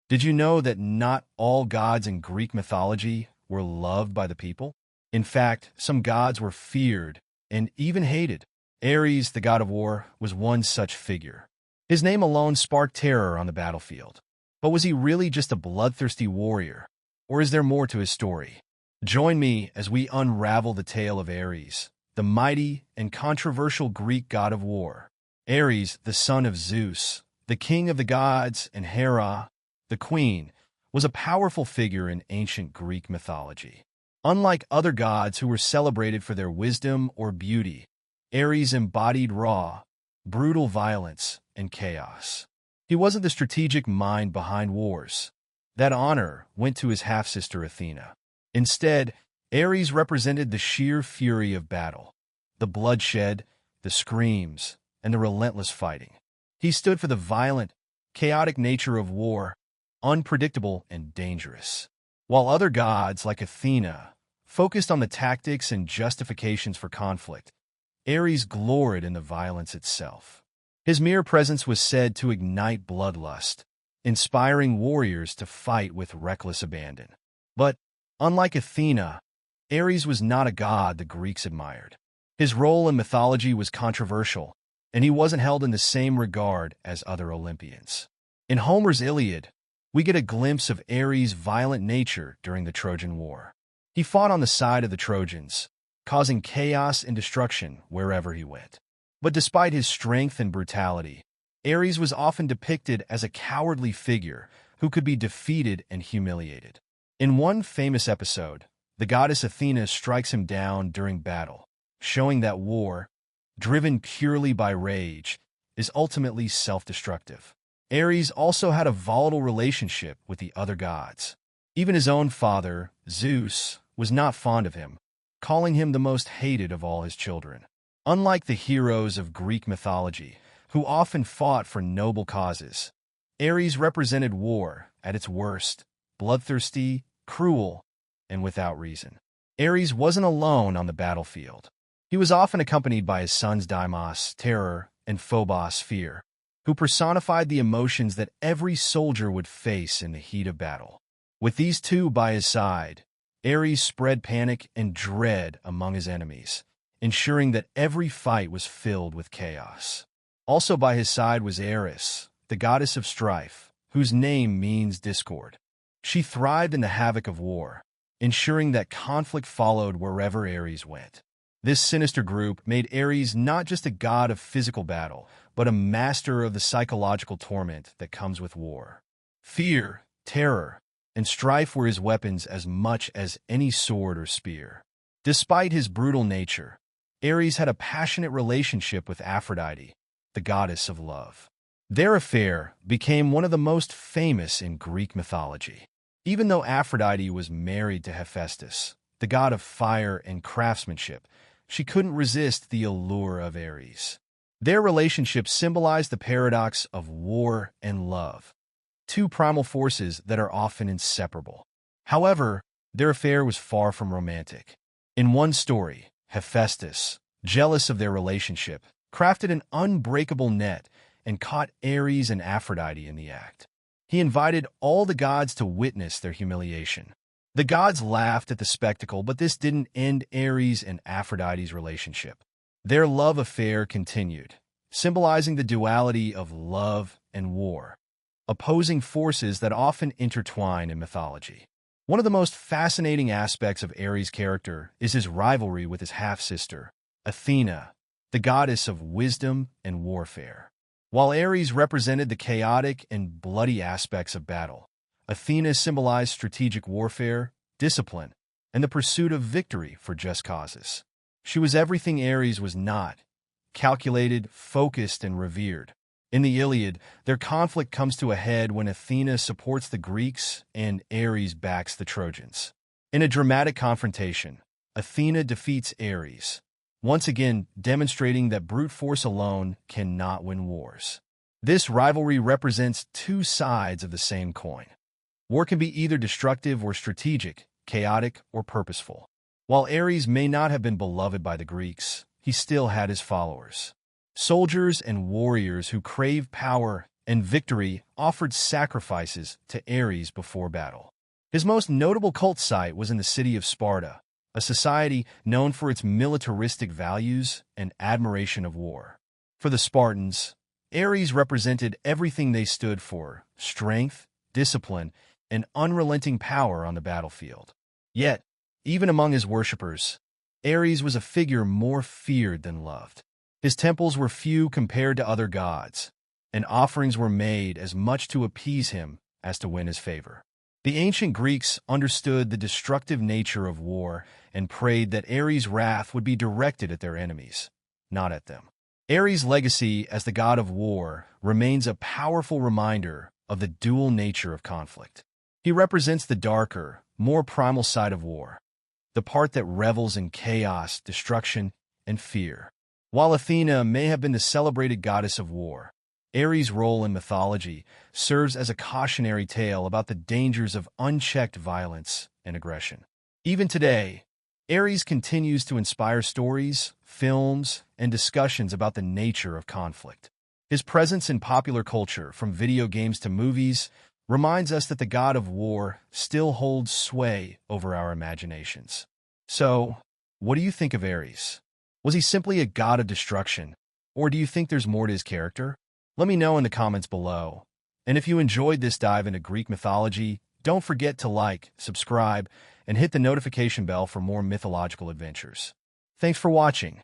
Did you know that not all gods in Greek mythology were loved by the people? In fact, some gods were feared and even hated. Ares, the god of war, was one such figure. His name alone sparked terror on the battlefield. But was he really just a bloodthirsty warrior? Or is there more to his story? Join me as we unravel the tale of Ares, the mighty and controversial Greek god of war. Ares, the son of Zeus, the king of the gods, and Hera, the queen, was a powerful figure in ancient Greek mythology. Unlike other gods who were celebrated for their wisdom or beauty, Ares embodied raw, brutal violence and chaos. He wasn't the strategic mind behind wars. That honor went to his half-sister Athena. Instead, Ares represented the sheer fury of battle, the bloodshed, the screams, and the relentless fighting. He stood for the violent, chaotic nature of war, unpredictable and dangerous. While other gods, like Athena, focused on the tactics and justifications for conflict, Ares gloried in the violence itself. His mere presence was said to ignite bloodlust, inspiring warriors to fight with reckless abandon. But, unlike Athena, Ares was not a god the Greeks admired. His role in mythology was controversial, and he wasn't held in the same regard as other Olympians. In Homer's Iliad, we get a glimpse of Ares' violent nature during the Trojan War. He fought on the side of the Trojans, causing chaos and destruction wherever he went. But despite his strength and brutality, Ares was often depicted as a cowardly figure who could be defeated and humiliated. In one famous episode, the goddess Athena strikes him down during battle, showing that war, driven purely by rage, is ultimately self-destructive. Ares also had a volatile relationship with the other gods. Even his own father, Zeus, was not fond of him, calling him the most hated of all his children. Unlike the heroes of Greek mythology, who often fought for noble causes, Ares represented war at its worst, bloodthirsty, cruel, and without reason. Ares wasn't alone on the battlefield. He was often accompanied by his sons Deimos, terror, and Phobos, fear, who personified the emotions that every soldier would face in the heat of battle. With these two by his side, Ares spread panic and dread among his enemies, ensuring that every fight was filled with chaos. Also by his side was Eris, the goddess of strife, whose name means discord. She thrived in the havoc of war, ensuring that conflict followed wherever Ares went. This sinister group made Ares not just a god of physical battle, but a master of the psychological torment that comes with war. Fear, terror, and strife were his weapons as much as any sword or spear. Despite his brutal nature, Ares had a passionate relationship with Aphrodite, the goddess of love. Their affair became one of the most famous in Greek mythology. Even though Aphrodite was married to Hephaestus, the god of fire and craftsmanship, she couldn't resist the allure of Ares. Their relationship symbolized the paradox of war and love, two primal forces that are often inseparable. However, their affair was far from romantic. In one story, Hephaestus, jealous of their relationship, crafted an unbreakable net and caught Ares and Aphrodite in the act. He invited all the gods to witness their humiliation. The gods laughed at the spectacle, but this didn't end Ares and Aphrodite's relationship. Their love affair continued, symbolizing the duality of love and war, opposing forces that often intertwine in mythology. One of the most fascinating aspects of Ares' character is his rivalry with his half-sister, Athena, the goddess of wisdom and warfare. While Ares represented the chaotic and bloody aspects of battle, Athena symbolized strategic warfare, discipline, and the pursuit of victory for just causes. She was everything Ares was not: calculated, focused, and revered. In the Iliad, their conflict comes to a head when Athena supports the Greeks and Ares backs the Trojans. In a dramatic confrontation, Athena defeats Ares, once again demonstrating that brute force alone cannot win wars. This rivalry represents two sides of the same coin. War can be either destructive or strategic, chaotic or purposeful. While Ares may not have been beloved by the Greeks, he still had his followers. Soldiers and warriors who craved power and victory offered sacrifices to Ares before battle. His most notable cult site was in the city of Sparta, a society known for its militaristic values and admiration of war. For the Spartans, Ares represented everything they stood for: strength, discipline, and unrelenting power on the battlefield. Yet, even among his worshippers, Ares was a figure more feared than loved. His temples were few compared to other gods, and offerings were made as much to appease him as to win his favor. The ancient Greeks understood the destructive nature of war and prayed that Ares' wrath would be directed at their enemies, not at them. Ares' legacy as the god of war remains a powerful reminder of the dual nature of conflict. He represents the darker, more primal side of war, the part that revels in chaos, destruction, and fear. While Athena may have been the celebrated goddess of war, Ares' role in mythology serves as a cautionary tale about the dangers of unchecked violence and aggression. Even today, Ares continues to inspire stories, films, and discussions about the nature of conflict. His presence in popular culture, from video games to movies, reminds us that the god of war still holds sway over our imaginations. So, what do you think of Ares? Was he simply a god of destruction, or do you think there's more to his character? Let me know in the comments below. And if you enjoyed this dive into Greek mythology, don't forget to like, subscribe, and hit the notification bell for more mythological adventures. Thanks for watching.